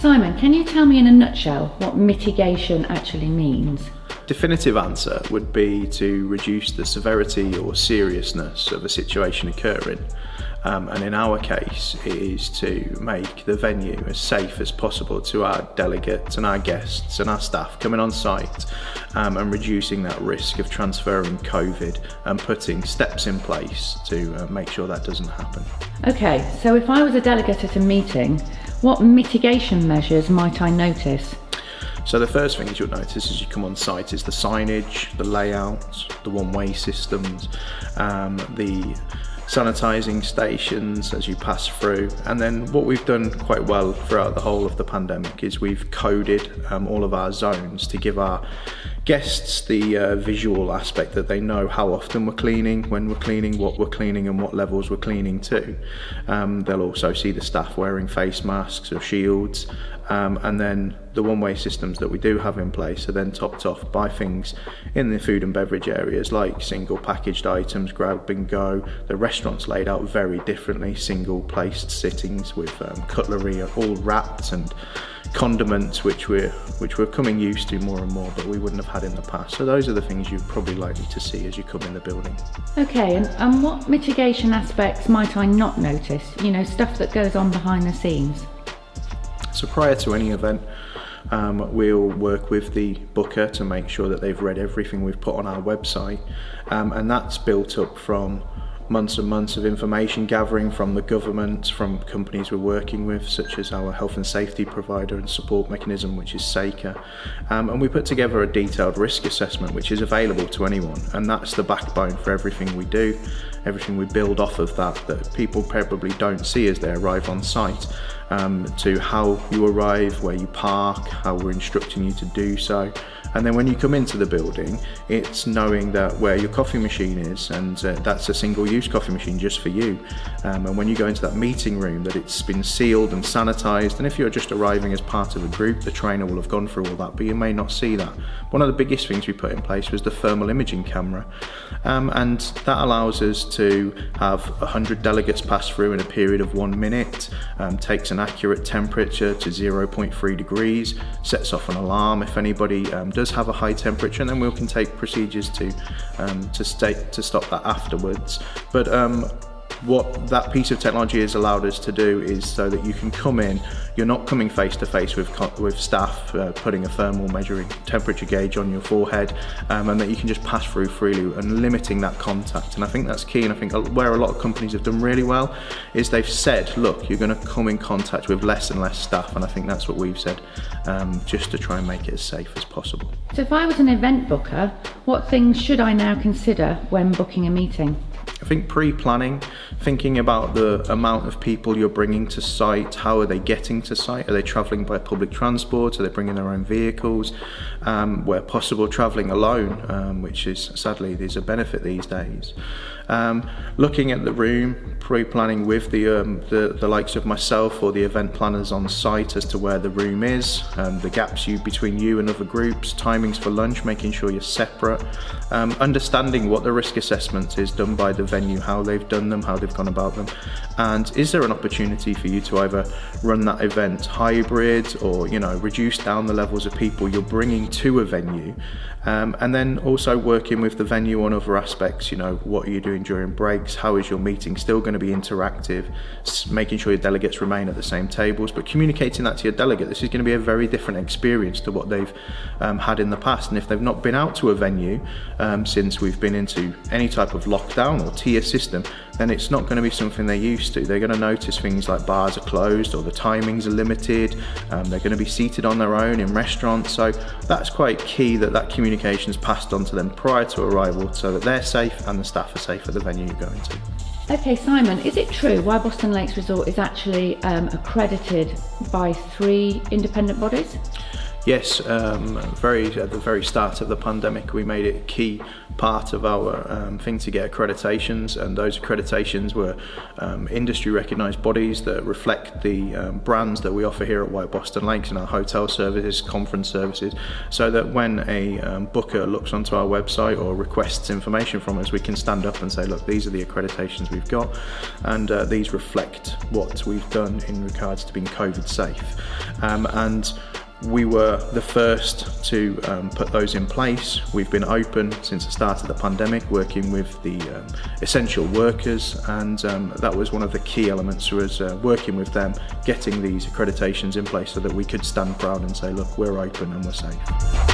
Simon, can you tell me in a nutshell what mitigation actually means? Definitive answer would be to reduce the severity or seriousness of a situation occurring. And in our case, it is to make the venue as safe as possible to our delegates and our guests and our staff coming on site, and reducing that risk of transferring COVID and putting steps in place to make sure that doesn't happen. Okay, so if I was a delegate at a meeting, what mitigation measures might I notice? So the first things you'll notice as you come on site is the signage, the layout, the one-way systems, the sanitising stations as you pass through. And then what we've done quite well throughout the whole of the pandemic is we've coded all of our zones to give our guests the visual aspect that they know how often we're cleaning, when we're cleaning, what we're cleaning and what levels we're cleaning to. They'll also see the staff wearing face masks or shields, and then the one-way systems that we do have in place are then topped off by things in the food and beverage areas like single packaged items, grab and go. The restaurant's laid out very differently, single placed sittings with cutlery all wrapped, and condiments which we're coming used to more and more, but we wouldn't have had in the past. So those are the things you're probably likely to see as you come in the building. Okay, and what mitigation aspects might I not notice? You know, stuff that goes on behind the scenes. So prior to any event, we'll work with the booker to make sure that they've read everything we've put on our website, and that's built up from months and months of information gathering from the government, from companies we're working with, such as our health and safety provider and support mechanism, which is SACA. And we put together a detailed risk assessment, which is available to anyone. And that's the backbone for everything we do, everything we build off of that people probably don't see as they arrive on site. To how you arrive, where you park, how we're instructing you to do so. And then when you come into the building, it's knowing that where your coffee machine is, and that's a single-use coffee machine just for you. And when you go into that meeting room, that it's been sealed and sanitised. And if you're just arriving as part of a group, the trainer will have gone through all that, but you may not see that. One of the biggest things we put in place was the thermal imaging camera. And that allows us to have 100 delegates pass through in a period of 1 minute, takes an accurate temperature to 0.3 degrees, sets off an alarm if anybody does have a high temperature, and then we can take procedures to stop that afterwards. But what that piece of technology has allowed us to do is so that you can come in, you're not coming face to face with staff putting a thermal measuring temperature gauge on your forehead, and that you can just pass through freely and limiting that contact. And I think that's key, and I think where a lot of companies have done really well is they've said, look, you're going to come in contact with less and less staff, and I think that's what we've said, just to try and make it as safe as possible. So if I was an event booker, what things should I now consider when booking a meeting? I think pre-planning, thinking about the amount of people you're bringing to site, how are they getting to site? Are they travelling by public transport? Are they bringing their own vehicles? Where possible, travelling alone, which is sadly there's a benefit these days. Looking at the room, pre-planning with the likes of myself or the event planners on site as to where the room is, the gaps between you and other groups, timings for lunch, making sure you're separate, understanding what the risk assessment is done by the venue, how they've done them, how they've gone about them, and is there an opportunity for you to either run that event hybrid or reduce down the levels of people you're bringing to a venue, and then also working with the venue on other aspects. What are you doing during breaks? How is your meeting still going to be interactive? Making sure your delegates remain at the same tables, but communicating that to your delegate. This is going to be a very different experience to what they've had in the past, and if they've not been out to a venue since we've been into any type of lockdown or tier system, then it's not going to be something they're used to. They're going to notice things like bars are closed or the timings are limited. They're going to be seated on their own in restaurants, so that's quite key that communication is passed on to them prior to arrival so that they're safe and the staff are safe at the venue you're going to. Okay, Simon, is it true why Boston Lakes Resort is actually accredited by 3 independent bodies? Yes, at the very start of the pandemic, we made it a key part of our thing to get accreditations, and those accreditations were industry recognised bodies that reflect the brands that we offer here at White Boston Lakes in our hotel services, conference services, so that when a booker looks onto our website or requests information from us, we can stand up and say, look, these are the accreditations we've got, and these reflect what we've done in regards to being COVID safe. And we were the first to put those in place. We've been open since the start of the pandemic, working with the essential workers, and that was one of the key elements to us working with them, getting these accreditations in place so that we could stand proud and say, look, we're open and we're safe.